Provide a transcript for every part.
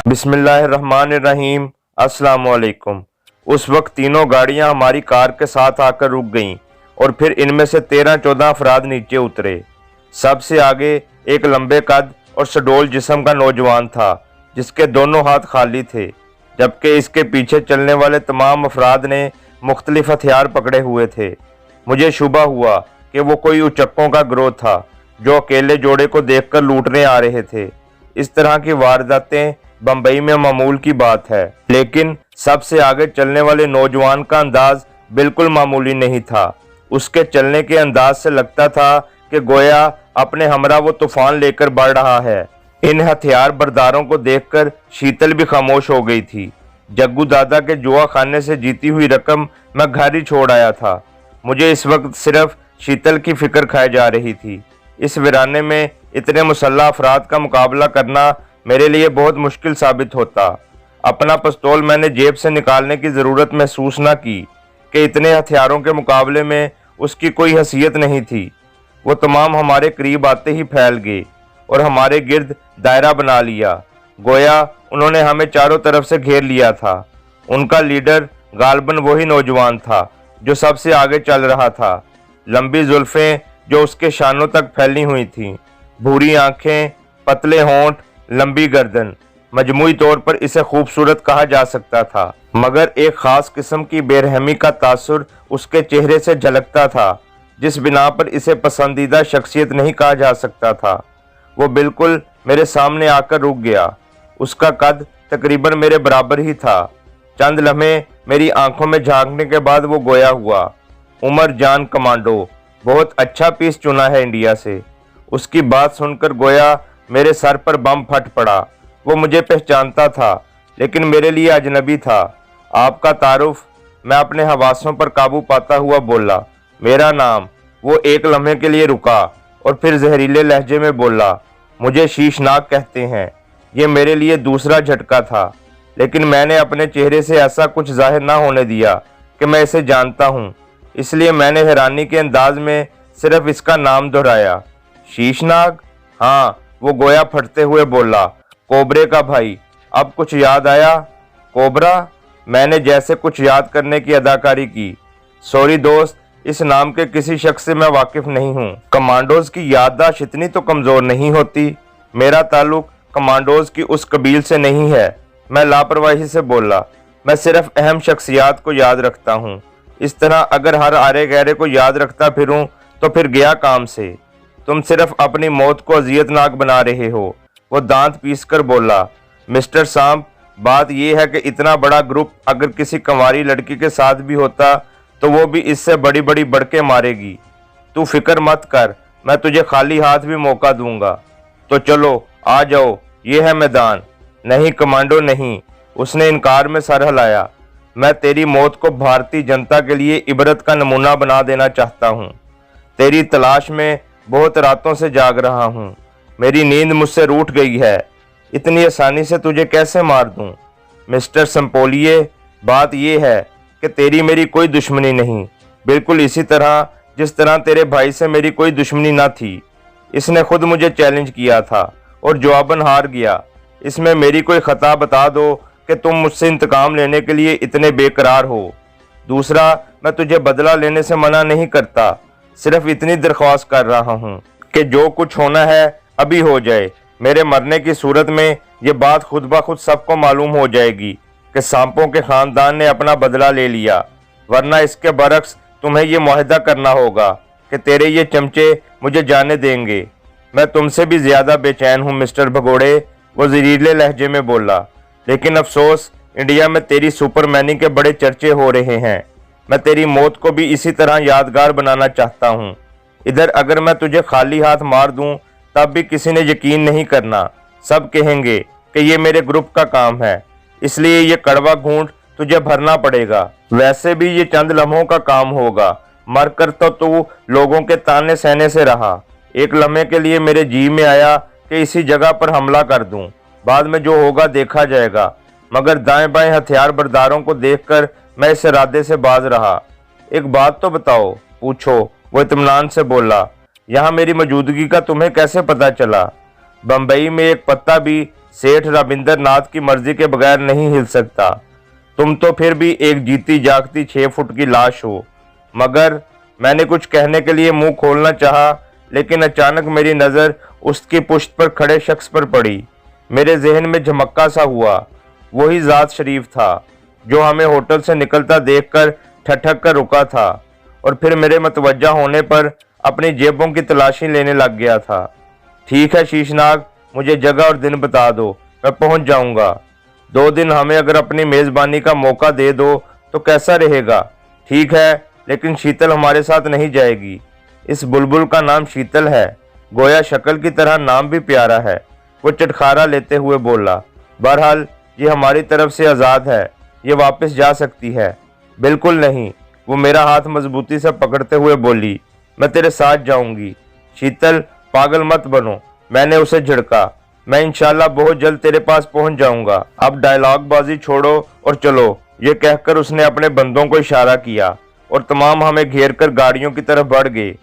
बिस्मिल्लाहिर्रहमानिर्रहीम। अस्सलाम वालेकुम। उस वक्त तीनों गाड़ियां हमारी कार के साथ आकर रुक गईं और फिर इनमें से 13-14 अफराद नीचे उतरे। सबसे आगे एक लंबे कद और सडोल जिस्म का नौजवान था जिसके दोनों हाथ खाली थे, जबकि इसके पीछे चलने वाले तमाम अफराद ने मुख्तलिफ हथियार पकड़े हुए थे। मुझे शुबा हुआ कि वो कोई उचक्कों का गिरोह था जो अकेले जोड़े को देखकर लूटने आ रहे थे। इस तरह की वारदातें बम्बई में मामूल की बात है, लेकिन सबसे आगे चलने वाले नौजवान का अंदाज बिल्कुल मामूली नहीं था। उसके चलने के अंदाज से लगता था कि गोया अपने हमरा वो तूफान लेकर बढ़ रहा है। इन हथियार बरदारों को देखकर शीतल भी खामोश हो गई थी। जग्गू दादा के जुआ खाने से जीती हुई रकम मैं घर ही छोड़ आया था। मुझे इस वक्त सिर्फ शीतल की फिक्र खाई जा रही थी। इस वीराने में इतने मुसल्लह अफराद का मुकाबला करना मेरे लिए बहुत मुश्किल साबित होता। अपना पिस्तौल मैंने जेब से निकालने की ज़रूरत महसूस न की कि इतने हथियारों के मुकाबले में उसकी कोई हैसियत नहीं थी। वो तमाम हमारे करीब आते ही फैल गए और हमारे गिर्द दायरा बना लिया, गोया उन्होंने हमें चारों तरफ से घेर लिया था। उनका लीडर गालबन वही नौजवान था जो सबसे आगे चल रहा था। लंबी जुल्फें जो उसके शानों तक फैली हुई थीं, भूरी आंखें, पतले होंठ, लंबी गर्दन। मजमूई तौर पर इसे खूबसूरत कहा जा सकता था, मगर एक खास किस्म की बेरहमी का तासुर उसके चेहरे से झलकता था जिस बिना पर इसे पसंदीदा शख्सियत नहीं कहा जा सकता था। वो बिल्कुल मेरे सामने आकर रुक गया। उसका कद तकरीबन मेरे बराबर ही था। चंद लम्हे मेरी आंखों में झांकने के बाद वो गोया हुआ। उमर जान कमांडो, बहुत अच्छा पीस चुना है इंडिया से। उसकी बात सुनकर गोया मेरे सर पर बम फट पड़ा। वो मुझे पहचानता था लेकिन मेरे लिए अजनबी था। आपका तारुफ? मैं अपने हवासों पर काबू पाता हुआ बोला। मेरा नाम? वो एक लम्हे के लिए रुका और फिर जहरीले लहजे में बोला, मुझे शीशनाग कहते हैं। ये मेरे लिए दूसरा झटका था, लेकिन मैंने अपने चेहरे से ऐसा कुछ जाहिर ना होने दिया कि मैं इसे जानता हूँ। इसलिए मैंने हैरानी के अंदाज में सिर्फ इसका नाम दोहराया। शीशनाग? हाँ, वो गोया फटते हुए बोला। कोबरे का भाई। अब कुछ याद आया? कोबरा? मैंने जैसे कुछ याद करने की अदाकारी की। सॉरी दोस्त, इस नाम के किसी शख्स से मैं वाकिफ नहीं हूँ। कमांडोज की याददाश्त इतनी तो कमजोर नहीं होती। मेरा ताल्लुक कमांडोज की उस कबील से नहीं है। मैं लापरवाही से बोला। मैं सिर्फ अहम शख्सियात को याद रखता हूँ। इस तरह अगर हर आरे गहरे को याद रखता फिरूं तो फिर गया काम से। तुम सिर्फ अपनी मौत को अजियतनाक बना रहे हो। वो दांत पीस कर बोला। मिस्टर सांप, बात यह है कि इतना बड़ा ग्रुप अगर किसी कंवारी लड़की के साथ भी होता तो वो भी इससे बड़ी बड़ी बड़के मारेगी। तू फिक्र मत कर, मैं तुझे खाली हाथ भी मौका दूंगा। तो चलो आ जाओ, ये है मैदान। नहीं कमांडो नहीं, उसने इनकार में सर हिलाया। मैं तेरी मौत को भारतीय जनता के लिए इबरत का नमूना बना देना चाहता हूँ। तेरी तलाश में बहुत रातों से जाग रहा हूँ। मेरी नींद मुझसे रूठ गई है। इतनी आसानी से तुझे कैसे मार दूँ? मिस्टर संपोलिए, बात यह है कि तेरी मेरी कोई दुश्मनी नहीं, बिल्कुल इसी तरह जिस तरह तेरे भाई से मेरी कोई दुश्मनी ना थी। इसने खुद मुझे चैलेंज किया था और जवाबन हार गया। इसमें मेरी कोई खता बता दो कि तुम मुझसे इंतकाम लेने के लिए इतने बेकरार हो। दूसरा, मैं तुझे बदला लेने से मना नहीं करता, सिर्फ इतनी दरख्वास्त कर रहा हूँ कि जो कुछ होना है अभी हो जाए। मेरे मरने की सूरत में ये बात खुद ब खुद सबको मालूम हो जाएगी कि सांपों के खानदान ने अपना बदला ले लिया, वरना इसके बरक्स तुम्हें ये मुआहदा करना होगा कि तेरे ये चमचे मुझे जाने देंगे। मैं तुमसे भी ज्यादा बेचैन हूँ मिस्टर भगोड़े, वो जहरीले लहजे में बोला। लेकिन अफसोस, इंडिया में तेरी सुपरमैनी के बड़े चर्चे हो रहे हैं। मैं तेरी मौत को भी इसी तरह यादगार बनाना चाहता हूँ। इधर अगर मैं तुझे खाली हाथ मार दूं तब भी किसी ने यकीन नहीं करना। सब कहेंगे कि ये मेरे ग्रुप का काम है, इसलिए ये कड़वा घूंट तुझे भरना पड़ेगा। वैसे भी ये चंद लम्हों का काम होगा, मर कर तो तू लोगों के ताने सहने से रहा। एक लम्हे के लिए मेरे जी में आया कि इसी जगह पर हमला कर दूं, बाद में जो होगा देखा जाएगा। मगर दाएं बाएं हथियार बरदारों को देखकर मैं इस इरादे से बाज रहा। एक बात तो बताओ, पूछो, वो इत्मीनान से बोला। यहाँ मेरी मौजूदगी का तुम्हें कैसे पता चला? बम्बई में एक पत्ता भी सेठ रविंदर नाथ की मर्जी के बगैर नहीं हिल सकता। तुम तो फिर भी एक जीती जागती 6 फुट की लाश हो। मगर मैंने कुछ कहने के लिए मुंह खोलना चाहा, लेकिन अचानक मेरी नज़र उसकी पुश्त पर खड़े शख्स पर पड़ी। मेरे जहन में झमक्का सा हुआ। वही ज़ात शरीफ था जो हमें होटल से निकलता देखकर ठठक कर रुका था और फिर मेरे मतवज्जा होने पर अपनी जेबों की तलाशी लेने लग गया था। ठीक है शीशनाग, मुझे जगह और दिन बता दो, मैं पहुंच जाऊंगा। 2 दिन हमें अगर अपनी मेज़बानी का मौका दे दो तो कैसा रहेगा? ठीक है, लेकिन शीतल हमारे साथ नहीं जाएगी। इस बुलबुल का नाम शीतल है, गोया शक्ल की तरह नाम भी प्यारा है। वो चटखारा लेते हुए बोला। बहरहाल ये हमारी तरफ से आज़ाद है, ये वापस जा सकती है। बिल्कुल नहीं, वो मेरा हाथ मजबूती से पकड़ते हुए बोली। मैं तेरे साथ जाऊंगी। शीतल, पागल मत बनो, मैंने उसे झिड़का। मैं इंशाल्लाह बहुत जल्द तेरे पास पहुंच जाऊंगा। अब डायलॉग बाजी छोड़ो और चलो। ये कहकर उसने अपने बंदों को इशारा किया और तमाम हमें घेर कर गाड़ियों की तरफ बढ़ गए।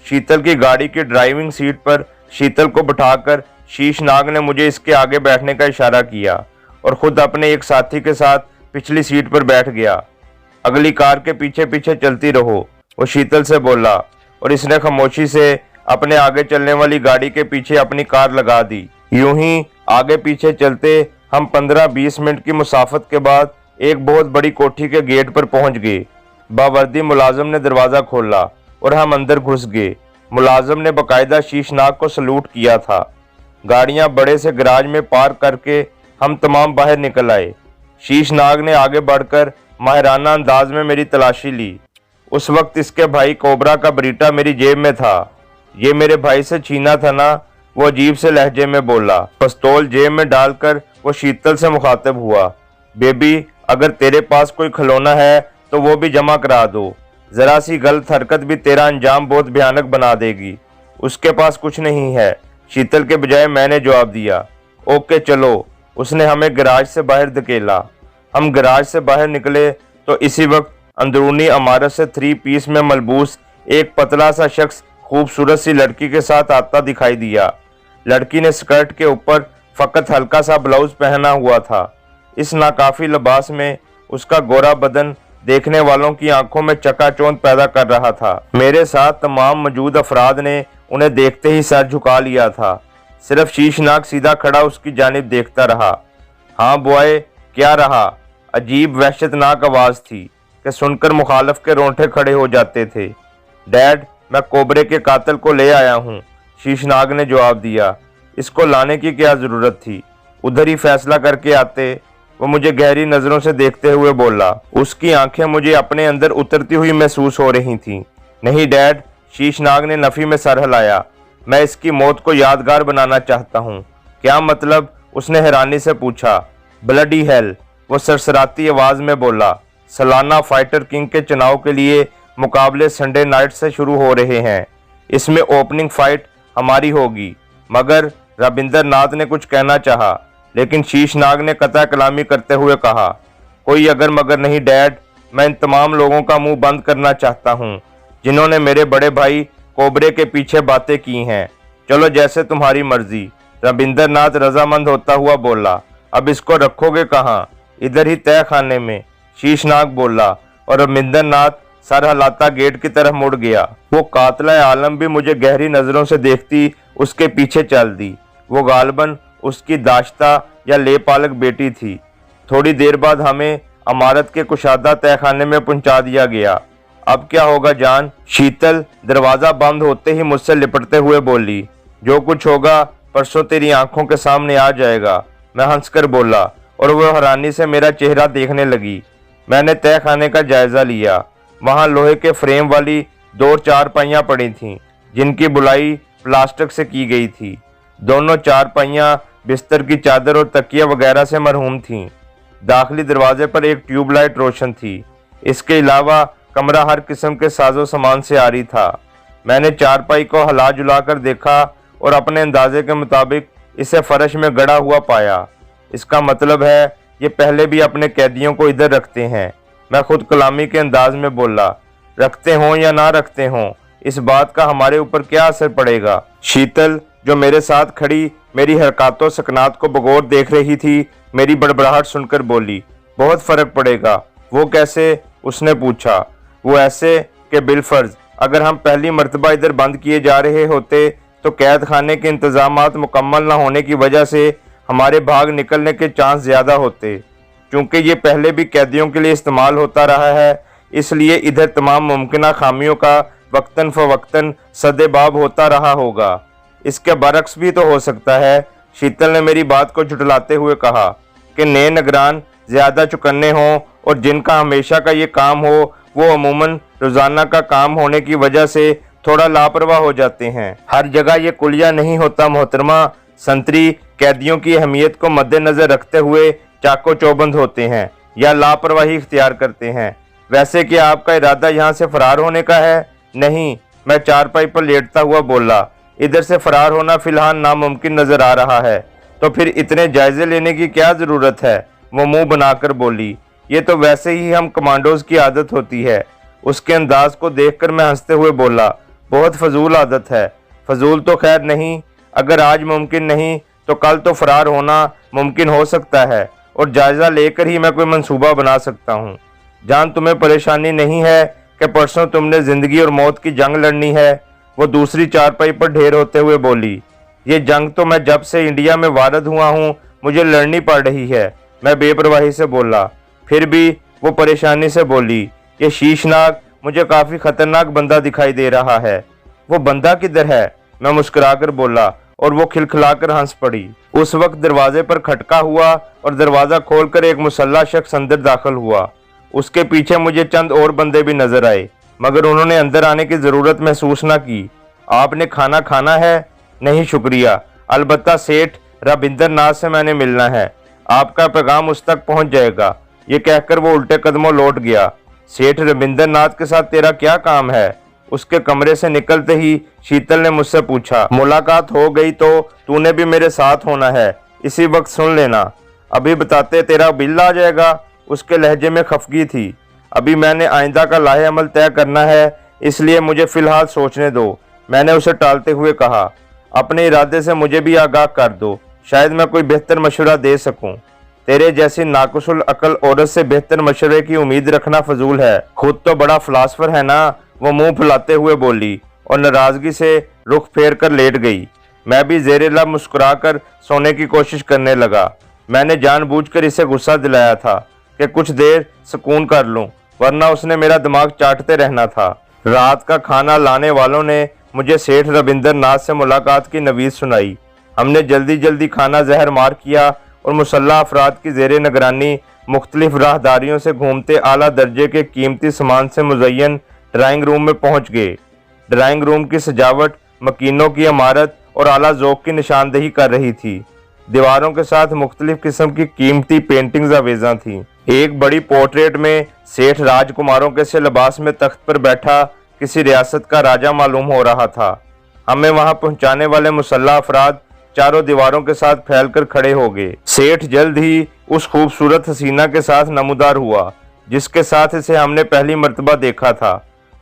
शीतल की गाड़ी की ड्राइविंग सीट पर शीतल को बिठाकर शीशनाग ने मुझे इसके आगे बैठने का इशारा किया और खुद अपने एक साथी के साथ पिछली सीट पर बैठ गया। अगली कार के पीछे पीछे चलती रहो, वो शीतल से बोला और इसने खामोशी से अपने आगे चलने वाली गाड़ी के पीछे अपनी कार लगा दी। यूं ही आगे पीछे चलते हम 15-20 मिनट की मुसाफत के बाद एक बहुत बड़ी कोठी के गेट पर पहुंच गए। बावर्दी मुलाजम ने दरवाज़ा खोला और हम अंदर घुस गए। मुलाजम ने बाकायदा शीशनाग को सलूट किया था। गाड़ियां बड़े से गराज में पार्क करके हम तमाम बाहर निकल आए। शीशनाग ने आगे बढ़कर माहिराना अंदाज में मेरी तलाशी ली। उस वक्त इसके भाई कोबरा का बरीटा मेरी जेब में था। ये मेरे भाई से छीना था ना? वो अजीब से लहजे में बोला। पिस्तौल जेब में डालकर वो शीतल से मुखातिब हुआ। बेबी, अगर तेरे पास कोई खिलौना है तो वो भी जमा करा दो। जरा सी गलत हरकत भी तेरा अंजाम बहुत भयानक बना देगी। उसके पास कुछ नहीं है, शीतल के बजाय मैंने जवाब दिया। ओके चलो। उसने हमें गराज से बाहर धकेला। हम गराज से बाहर निकले तो इसी वक्त अंदरूनी इमारत से 3 पीस में मलबूस एक पतला सा शख्स खूबसूरत सी लड़की के साथ आता दिखाई दिया। लड़की ने स्कर्ट के ऊपर फकत हल्का सा ब्लाउज पहना हुआ था। इस नाकाफी लिबास में उसका गोरा बदन देखने वालों की आंखों में चकाचौंध पैदा कर रहा था। मेरे साथ तमाम मौजूद अफराद ने उन्हें देखते ही सर झुका लिया था। सिर्फ शीशनाग सीधा खड़ा उसकी जानिब देखता रहा। हाँ बॉय, क्या रहा? अजीब वहशतनाक आवाज़ थी कि सुनकर मुखालिफ के रोंगटे खड़े हो जाते थे। डैड, मैं कोबरे के कातिल को ले आया हूँ, शीशनाग ने जवाब दिया। इसको लाने की क्या ज़रूरत थी? उधर ही फैसला करके आते। वो मुझे गहरी नज़रों से देखते हुए बोला। उसकी आंखें मुझे अपने अंदर उतरती हुई महसूस हो रही थीं। नहीं डैड, शीशनाग ने नफ़ी में सर हिलाया। मैं इसकी मौत को यादगार बनाना चाहता हूँ। क्या मतलब? उसने हैरानी से पूछा। ब्लडी हेल, वो सरसराती आवाज़ में बोला। सालाना फाइटर किंग के चुनाव के लिए मुकाबले संडे नाइट से शुरू हो रहे हैं। इसमें ओपनिंग फाइट हमारी होगी। मगर रविंदर नाथ ने कुछ कहना चाहा, लेकिन शीशनाग ने कतई कलामी करते हुए कहा। कोई अगर मगर नहीं डैड, मैं इन तमाम लोगों का मुंह बंद करना चाहता हूँ जिन्होंने मेरे बड़े भाई कोबरे के पीछे बातें की हैं। चलो जैसे तुम्हारी मर्जी। रविंदर नाथ रजामंद होता हुआ बोला। अब इसको रखोगे कहाँ? इधर ही तय खाने में, शीशनाग बोला और रविंदर नाथ सर हिलाता गेट की तरफ मुड़ गया। वो कातला आलम भी मुझे गहरी नज़रों से देखती उसके पीछे चल दी। वो गालबन उसकी दाश्ता या लेपालक बेटी थी। थोड़ी देर बाद हमें इमारत के कुशादा तहखाने में पहुंचा दिया गया। अब क्या होगा जान? शीतल दरवाज़ा बंद होते ही मुझसे लिपटते हुए बोली। जो कुछ होगा परसों तेरी आंखों के सामने आ जाएगा, मैं हंसकर बोला और वह हैरानी से मेरा चेहरा देखने लगी। मैंने तहखाने का जायज़ा लिया। वहाँ लोहे के फ्रेम वाली 2 चारपाइयाँ पड़ी थीं जिनकी बुलाई प्लास्टिक से की गई थी। दोनों चारपाइयाँ बिस्तर की चादर और तकिया वगैरह से मरहूम थीं। दाखिली दरवाजे पर एक ट्यूबलाइट रोशन थी। इसके अलावा कमरा हर किस्म के साजो सामान से आरी था। मैंने चारपाई को हिला जुला कर देखा और अपने अंदाजे के मुताबिक इसे फर्श में गड़ा हुआ पाया। इसका मतलब है ये पहले भी अपने कैदियों को इधर रखते हैं। मैं खुद कलामी के अंदाज में बोला। रखते हों या ना रखते हों, इस बात का हमारे ऊपर क्या असर पड़ेगा। शीतल जो मेरे साथ खड़ी मेरी हरकतों सकनात को बगौर देख रही थी, मेरी बड़बड़ाहट सुनकर बोली, बहुत फर्क पड़ेगा। वो कैसे? उसने पूछा। वो ऐसे कि बिलफर्ज अगर हम पहली मर्तबा इधर बंद किए जा रहे होते तो कैद खाने के इंतजामात मुकम्मल न होने की वजह से हमारे भाग निकलने के चांस ज़्यादा होते। चूँकि ये पहले भी कैदियों के लिए इस्तेमाल होता रहा है, इसलिए इधर तमाम मुमकिन खामियों का वक्तन फ़वक्तन सदेबाब होता रहा होगा। इसके बरक्स भी तो हो सकता है। शीतल ने मेरी बात को झुठलाते हुए कहा कि नए निगरान ज़्यादा चुकन्ने हों और जिनका हमेशा का ये काम हो वो अमूमन रोज़ाना का काम होने की वजह से थोड़ा लापरवाह हो जाते हैं। हर जगह ये कुलिया नहीं होता मोहतरमा। संतरी कैदियों की अहमियत को मद्देनज़र रखते हुए चाको चौबंद होते हैं या लापरवाही इख्तियार करते हैं। वैसे कि आपका इरादा यहाँ से फरार होने का है? नहीं, मैं चारपाई पर लेटता हुआ बोला। इधर से फरार होना फिलहाल नामुमकिन नजर आ रहा है। तो फिर इतने जायजे लेने की क्या ज़रूरत है? वो मुंह बनाकर बोली। ये तो वैसे ही हम कमांडोज की आदत होती है। उसके अंदाज को देखकर मैं हंसते हुए बोला, बहुत फजूल आदत है। फजूल तो खैर नहीं, अगर आज मुमकिन नहीं तो कल तो फरार होना मुमकिन हो सकता है और जायज़ा लेकर ही मैं कोई मंसूबा बना सकता हूँ। जान तुम्हें परेशानी नहीं है कि परसों तुमने ज़िंदगी और मौत की जंग लड़नी है? वो दूसरी चारपाई पर ढेर होते हुए बोली। ये जंग तो मैं जब से इंडिया में वारद हुआ हूँ मुझे लड़नी पड़ रही है, मैं बेपरवाही से बोला। फिर भी वो परेशानी से बोली, ये शीशनाक मुझे काफ़ी खतरनाक बंदा दिखाई दे रहा है। वो बंदा किधर है? मैं मुस्कुराकर बोला और वो खिलखिलाकर हंस पड़ी। उस वक्त दरवाजे पर खटका हुआ और दरवाज़ा खोलकर एक मुसल्ला शख्स अंदर दाखिल हुआ। उसके पीछे मुझे चंद और बंदे भी नजर आए, मगर उन्होंने अंदर आने की ज़रूरत महसूस न की। आपने खाना खाना है? नहीं शुक्रिया, अलबत्ता सेठ रविंदर नाथ से मैंने मिलना है, आपका पैगाम उस तक पहुंच जाएगा। ये कहकर वो उल्टे कदमों लौट गया। सेठ रविंदर नाथ के साथ तेरा क्या काम है? उसके कमरे से निकलते ही शीतल ने मुझसे पूछा। मुलाकात हो गई तो तूने भी मेरे साथ होना है, इसी वक्त सुन लेना। अभी बताते तेरा बिल आ जाएगा। उसके लहजे में खफगी थी। अभी मैंने आइंदा का लाहे अमल तय करना है, इसलिए मुझे फिलहाल सोचने दो, मैंने उसे टालते हुए कहा। अपने इरादे से मुझे भी आगाह कर दो, शायद मैं कोई बेहतर मशवरा दे सकूं। तेरे जैसी नाकुसुल अकल औरत से बेहतर मशवरे की उम्मीद रखना फजूल है। खुद तो बड़ा फिलासफर है ना, वो मुंह फुलाते हुए बोली और नाराजगी से रुख फेर कर लेट गई। मैं भी ज़ेरे लब मुस्कुराकर सोने की कोशिश करने लगा। मैंने जानबूझकर इसे गुस्सा दिलाया था कि कुछ देर सुकून कर लूं, वरना उसने मेरा दिमाग चाटते रहना था। रात का खाना लाने वालों ने मुझे सेठ रविंदर नाथ से मुलाकात की नवीज़ सुनाई। हमने जल्दी जल्दी खाना जहर मार किया और मुसल्ला अफराद की ज़ेरे निगरानी मुख्तलिफ राहदारियों से घूमते आला दर्जे के कीमती सामान से मुज़य्यन ड्राइंग रूम में पहुंच गए। ड्राइंग रूम की सजावट मकीनों की इमारत और आला ज़ौक़ की निशानदेही कर रही थी। दीवारों के साथ मुख्तलिफ किस्म की कीमती पेंटिंग्स आवेज़ा थीं। एक बड़ी पोर्ट्रेट में सेठ राजकुमारों के से लिबास में तख्त पर बैठा किसी रियासत का राजा मालूम हो रहा था। हमें वहां पहुंचाने वाले मुसल्ला अफराद चारों दीवारों के साथ फैलकर खड़े हो गए। सेठ जल्द ही उस खूबसूरत हसीना के साथ नमूदार हुआ जिसके साथ इसे हमने पहली मर्तबा देखा था।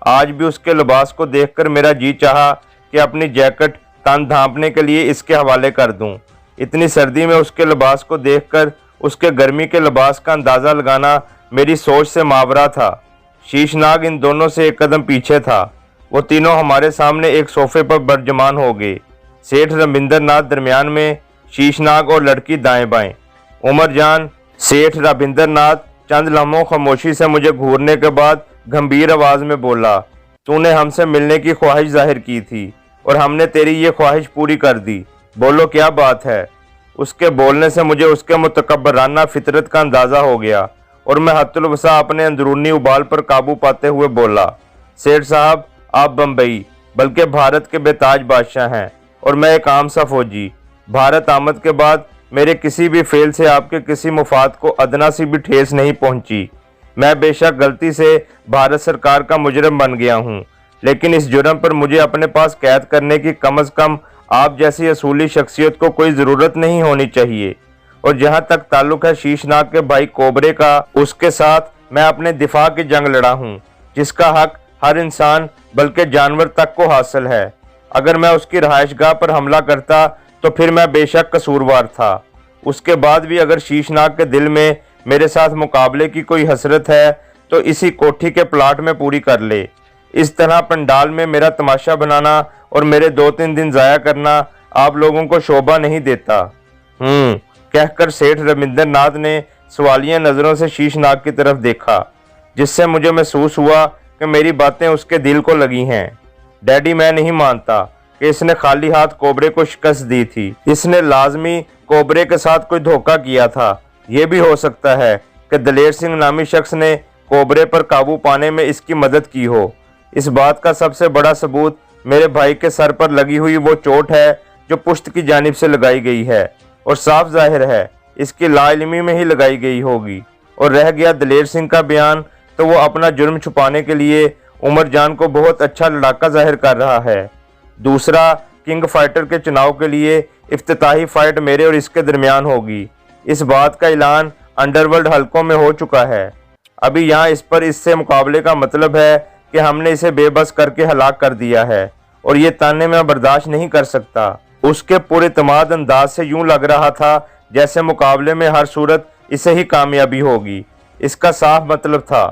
आज भी उसके लिबास को देखकर मेरा जी चाहा कि अपनी जैकेट तन ढांपने के लिए इसके हवाले कर दूं। इतनी सर्दी में उसके लिबास को देखकर उसके गर्मी के लिबास का अंदाज़ा लगाना मेरी सोच से मावरा था। शीशनाग इन दोनों से एक कदम पीछे था। वो तीनों हमारे सामने एक सोफे पर बरजमान हो गए। सेठ रविंदर नाथ दरमियान में, शीशनाग और लड़की दाएं बाएं। उमर जान। सेठ रविंदर नाथ चंद लम्हों खामोशी से मुझे घूरने के बाद गंभीर आवाज में बोला, तूने हमसे मिलने की ख्वाहिश जाहिर की थी और हमने तेरी ये ख्वाहिश पूरी कर दी। बोलो क्या बात है? उसके बोलने से मुझे उसके मुतकब्बराना फितरत का अंदाज़ा हो गया और मैं हत्तुलवसा अपने अंदरूनी उबाल पर काबू पाते हुए बोला, सेठ साहब आप बम्बई बल्कि भारत के बेताज बादशाह हैं और मैं एक आम सा फौजी। भारत आमद के बाद मेरे किसी भी फेल से आपके किसी मुफाद को अदना सी भी ठेस नहीं पहुंची। मैं बेशक गलती से भारत सरकार का मुजरिम बन गया हूं, लेकिन इस जुर्म पर मुझे अपने पास कैद करने की कम अज़ कम आप जैसी असूली शख्सियत को कोई ज़रूरत नहीं होनी चाहिए। और जहां तक ताल्लुक है शीशनाग के भाई कोबरे का, उसके साथ मैं अपने दिफा की जंग लड़ा हूं, जिसका हक हर इंसान बल्कि जानवर तक को हासिल है। अगर मैं उसकी रहायशगाह पर हमला करता तो फिर मैं बेशक कसूरवार था। उसके बाद भी अगर शीशनाग के दिल में मेरे साथ मुकाबले की कोई हसरत है तो इसी कोठी के प्लाट में पूरी कर ले। इस तरह पंडाल में मेरा तमाशा बनाना और मेरे 2-3 दिन ज़ाया करना आप लोगों को शोभा नहीं देता। कहकर सेठ रविंद्र नाथ ने सवालिया नज़रों से शीशनाग की तरफ देखा, जिससे मुझे महसूस हुआ कि मेरी बातें उसके दिल को लगी हैं। डैडी, मैं नहीं मानता कि इसने खाली हाथ कोबरे को शिकस्त दी थी। इसने लाजमी कोबरे के साथ कोई धोखा किया था। यह भी हो सकता है कि दलेर सिंह नामी शख्स ने कोबरे पर काबू पाने में इसकी मदद की हो। इस बात का सबसे बड़ा सबूत मेरे भाई के सर पर लगी हुई वो चोट है जो पुश्त की जानिब से लगाई गई है, और साफ जाहिर है इसकी लाइल्मी में ही लगाई गई होगी। और रह गया दलेर सिंह का बयान, तो वो अपना जुर्म छुपाने के लिए उमर जान को बहुत अच्छा लड़ाका जाहिर कर रहा है। दूसरा, किंग फाइटर के चुनाव के लिए इफ्तिताही फाइट मेरे और इसके दरमियान होगी। इस बात का ऐलान अंडरवर्ल्ड हलकों में हो चुका है। अभी यहाँ इस पर इससे मुकाबले का मतलब है कि हमने इसे बेबस करके हलाक कर दिया है, और ये ताने मैं बर्दाश्त नहीं कर सकता। उसके पूरे तमाद अंदाज से यूं लग रहा था जैसे मुकाबले में हर सूरत इसे ही कामयाबी होगी। इसका साफ मतलब था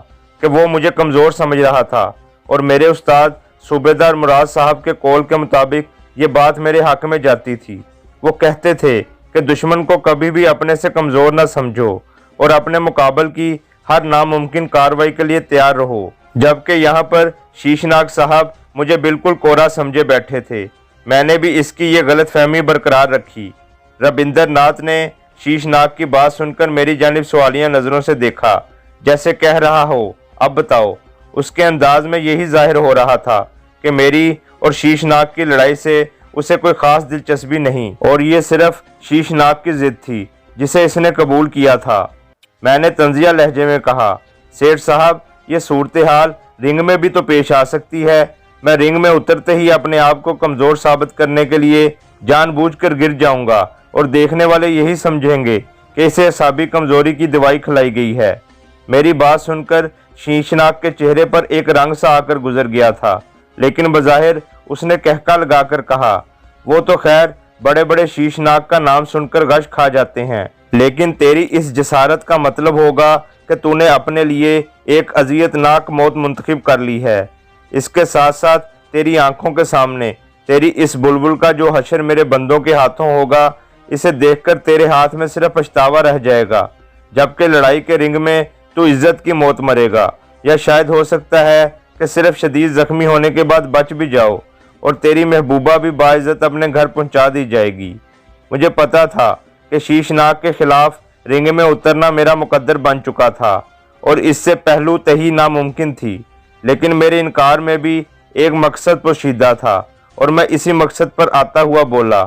कि वो मुझे कमज़ोर समझ रहा था, और मेरे उस्ताद सूबेदार मुराद साहब के कौल के मुताबिक ये बात मेरे हक में जाती थी। वो कहते थे कि दुश्मन को कभी भी अपने से कमज़ोर न समझो और अपने मुकाबल की हर नामुमकिन कार्रवाई के लिए तैयार रहो। जबकि यहाँ पर शीशनाग साहब मुझे बिल्कुल कोरा समझे बैठे थे। मैंने भी इसकी ये गलत फहमी बरकरार रखी। रविंद्र नाथ ने शीशनाग की बात सुनकर मेरी जानिब सवालिया नज़रों से देखा, जैसे कह रहा हो, अब बताओ। उसके अंदाज में यही जाहिर हो रहा था कि मेरी और शीशनाग की लड़ाई से उसे कोई ख़ास दिलचस्पी नहीं, और ये सिर्फ शीशनाग की ज़िद थी जिसे इसने कबूल किया था। मैंने तंजिया लहजे में कहा, सेठ साहब, ये सूरत हाल रिंग में भी तो पेश आ सकती है। मैं रिंग में उतरते ही अपने आप को कमज़ोर साबित करने के लिए जानबूझकर गिर जाऊंगा, और देखने वाले यही समझेंगे कि इसे असाबी कमज़ोरी की दवाई खिलाई गई है। मेरी बात सुनकर शीशनाग के चेहरे पर एक रंग सा आकर गुजर गया था, लेकिन बज़ाहिर उसने कहका लगाकर कहा, वो तो खैर बड़े बड़े शीशनाग का नाम सुनकर गश खा जाते हैं, लेकिन तेरी इस जसारत का मतलब होगा कि तूने अपने लिए एक अजियतनाक मौत मुंतखब कर ली है। इसके साथ साथ तेरी आंखों के सामने तेरी इस बुलबुल का जो हशर मेरे बंदों के हाथों होगा, इसे देखकर तेरे हाथ में सिर्फ पछतावा रह जाएगा, जबकि लड़ाई के रिंग में तू इज्जत की मौत मरेगा, या शायद हो सकता है कि सिर्फ शदीद जख्मी होने के बाद बच भी जाओ और तेरी महबूबा भी बाइज्जत अपने घर पहुंचा दी जाएगी। मुझे पता था कि शीशनाग के खिलाफ रिंग में उतरना मेरा मुकद्दर बन चुका था और इससे पहलू तही नामुमकिन थी, लेकिन मेरे इनकार में भी एक मकसद पोशीदा था और मैं इसी मकसद पर आता हुआ बोला,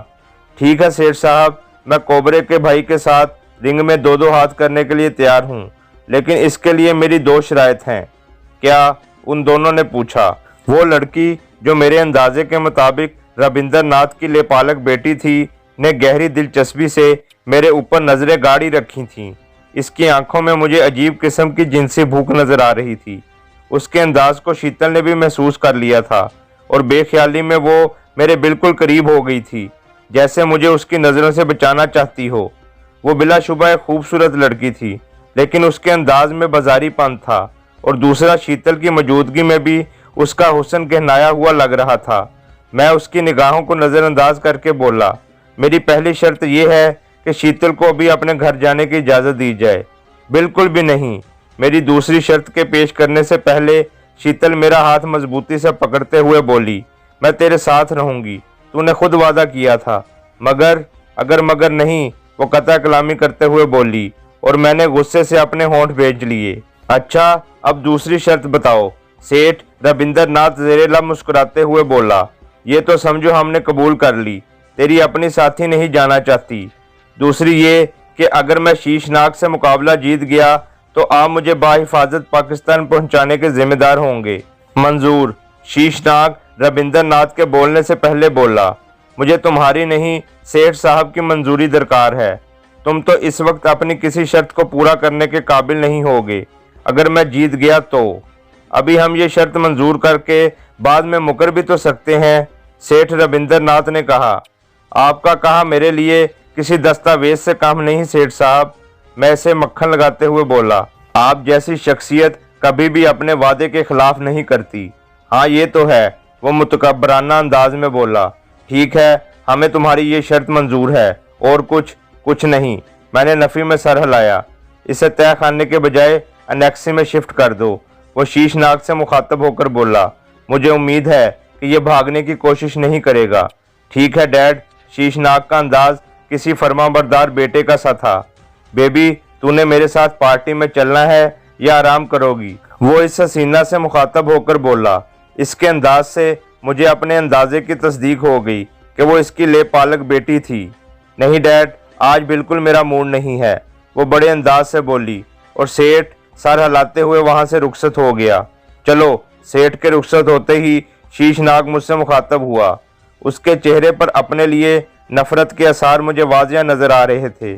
ठीक है सेठ साहब, मैं कोबरे के भाई के साथ रिंग में दो दो हाथ करने के लिए तैयार हूँ, लेकिन इसके लिए मेरी दो शराइत हैं। क्या? उन दोनों ने पूछा। वो लड़की जो मेरे अंदाजे के मुताबिक रविंद्र नाथ की लेपालक बेटी थी ने गहरी दिलचस्पी से मेरे ऊपर नजरें गाड़ी रखी थीं। इसकी आंखों में मुझे अजीब किस्म की जिनसी भूख नजर आ रही थी। उसके अंदाज को शीतल ने भी महसूस कर लिया था और बेख्याली में वो मेरे बिल्कुल करीब हो गई थी, जैसे मुझे उसकी नज़रों से बचाना चाहती हो। वो बिलाशुबा एक खूबसूरत लड़की थी, लेकिन उसके अंदाज में बाजारीपन था और दूसरा शीतल की मौजूदगी में भी उसका हुस्न गहनाया हुआ लग रहा था। मैं उसकी निगाहों को नज़रअंदाज करके बोला, मेरी पहली शर्त यह है कि शीतल को भी अपने घर जाने की इजाज़त दी जाए। बिल्कुल भी नहीं। मेरी दूसरी शर्त के पेश करने से पहले शीतल मेरा हाथ मजबूती से पकड़ते हुए बोली, मैं तेरे साथ रहूंगी, तूने खुद वादा किया था। मगर अगर मगर नहीं, वो कता कलामी करते हुए बोली और मैंने गुस्से से अपने होंठ भेज लिए। अच्छा, अब दूसरी शर्त बताओ, सेठ रविंद्र नाथ ज़ेरे लब मुस्कुराते हुए बोला। ये तो समझो हमने कबूल कर ली, तेरी अपनी साथी नहीं जाना चाहती। दूसरी ये कि अगर मैं शीशनाग से मुकाबला जीत गया तो आप मुझे बाहिफाजत पाकिस्तान पहुंचाने के जिम्मेदार होंगे। मंजूर। शीशनाग रविंद्र नाथ के बोलने से पहले बोला, मुझे तुम्हारी नहीं सेठ साहब की मंजूरी दरकार है। तुम तो इस वक्त अपनी किसी शर्त को पूरा करने के काबिल नहीं होगे। अगर मैं जीत गया तो अभी हम ये शर्त मंजूर करके बाद में मुकर भी तो सकते हैं। सेठ रविंद्र नाथ ने कहा। आपका कहा मेरे लिए किसी दस्तावेज से काम नहीं सेठ साहब, मैं इसे मक्खन लगाते हुए बोला। आप जैसी शख्सियत कभी भी अपने वादे के खिलाफ नहीं करती। हाँ ये तो है, वो मुतकब्बराना अंदाज में बोला। ठीक है, हमें तुम्हारी ये शर्त मंजूर है। और कुछ नहीं। मैंने नफ़ी में सर हिलाया। इसे तय खाने के बजाय अनेक्सी में शिफ्ट कर दो। वो शीशनाग से मुखातब होकर बोला। मुझे उम्मीद है कि ये भागने की कोशिश नहीं करेगा। ठीक है डैड। शीशनाग का अंदाज किसी फरमाबरदार बेटे का सा था। बेबी, तूने मेरे साथ पार्टी में चलना है या आराम करोगी? वो इस हसीना से मुखातब होकर बोला। इसके अंदाज से मुझे अपने अंदाजे की तस्दीक हो गई कि वो इसकी लेपालक बेटी थी। नहीं डैड, आज बिल्कुल मेरा मूड नहीं है, वो बड़े अंदाज से बोली और सेठ सर हिलाते हुए वहां से रुखसत हो गया। चलो। सेठ के रुखसत होते ही शीशनाग मुझसे मुखातब हुआ। उसके चेहरे पर अपने लिए नफरत के आसार मुझे वाज़िया नजर आ रहे थे।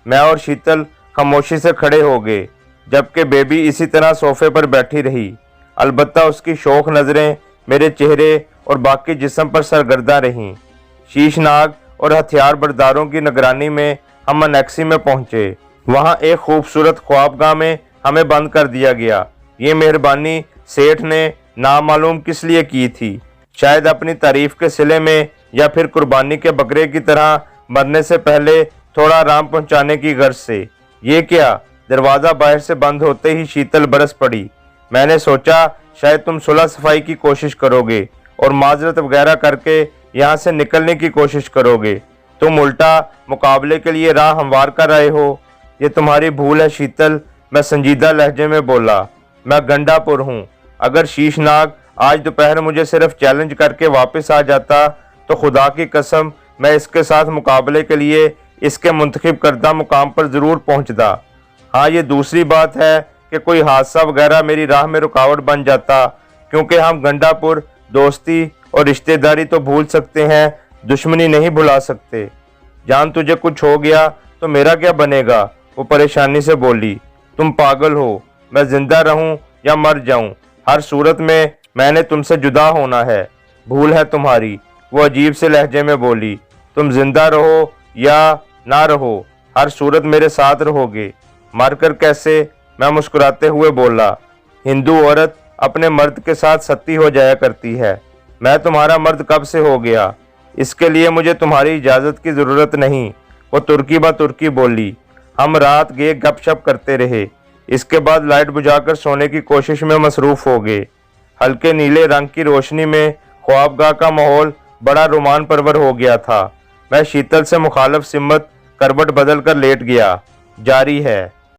मैं और शीतल खामोशी से खड़े हो गए, जबकि बेबी इसी तरह सोफे पर बैठी रही। अलबत्ता उसकी शौक नजरें मेरे चेहरे और बाकी जिस्म पर सरगर्दा रहीं। शीशनाग और हथियार बरदारों की निगरानी में हम अनेक्सी में पहुंचे। वहां एक खूबसूरत ख्वाबगाह में हमें बंद कर दिया गया। ये मेहरबानी सेठ ने नामालूम किस लिए की थी, शायद अपनी तारीफ के सिले में या फिर कुर्बानी के बकरे की तरह मरने से पहले थोड़ा आराम पहुंचाने की गर्ज से। ये क्या? दरवाज़ा बाहर से बंद होते ही शीतल बरस पड़ी। मैंने सोचा शायद तुम सुलह सफाई की कोशिश करोगे और माजरत वगैरह करके यहाँ से निकलने की कोशिश करोगे। तुम उल्टा मुकाबले के लिए राह हमवार कर रहे हो। ये तुम्हारी भूल है शीतल, मैं संजीदा लहजे में बोला। मैं गंडापुर हूँ। अगर शीशनाग आज दोपहर मुझे सिर्फ चैलेंज करके वापस आ जाता तो खुदा की कसम मैं इसके साथ मुकाबले के लिए इसके मुंतखब करदा मुकाम पर ज़रूर पहुँचता। हाँ ये दूसरी बात है कि कोई हादसा वगैरह मेरी राह में रुकावट बन जाता, क्योंकि हम गंडापुर दोस्ती और रिश्तेदारी तो भूल सकते हैं, दुश्मनी नहीं भुला सकते। जान तुझे कुछ हो गया तो मेरा क्या बनेगा? वो परेशानी से बोली। तुम पागल हो, मैं जिंदा रहूं या मर जाऊं, हर सूरत में मैंने तुमसे जुदा होना है। भूल है तुम्हारी, वो अजीब से लहजे में बोली। तुम जिंदा रहो या ना रहो, हर सूरत मेरे साथ रहोगे। मरकर कैसे? मैं मुस्कुराते हुए बोला। हिंदू औरत अपने मर्द के साथ सती हो जाया करती है। मैं तुम्हारा मर्द कब से हो गया? इसके लिए मुझे तुम्हारी इजाज़त की ज़रूरत नहीं। वो तुर्की बा तुर्की बोली। हम रात गए गपशप करते रहे। इसके बाद लाइट बुझाकर सोने की कोशिश में मसरूफ़ हो गए। हल्के नीले रंग की रोशनी में ख्वाबगाह का माहौल बड़ा रोमान परवर हो गया था। मैं शीतल से मुखालिफ सिमत करवट बदल कर लेट गया। जारी है।